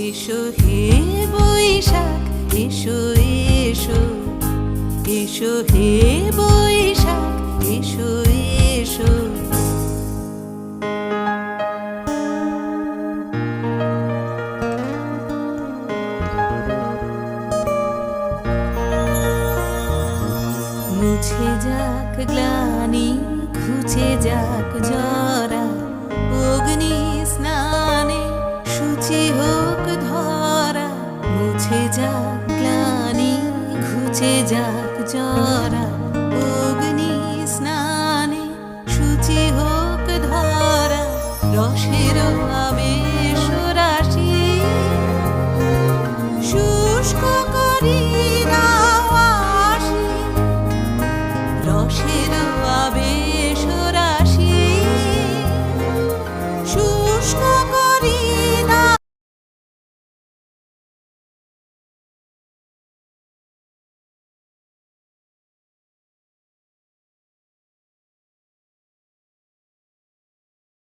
এসো হে বৈশাখ, এসো এসো, এসো হে বৈশাখ, এসো এসো। মুছে যাক গ্লানি, ঘুচে যাক জরা, অগ্নি স্নানে শুচি হোক ধরা। মুছে যাক গ্লানি, ঘুচে যাক জরা, অগ্নি স্নানে শুচি হোক ধরা। রসের আবেশ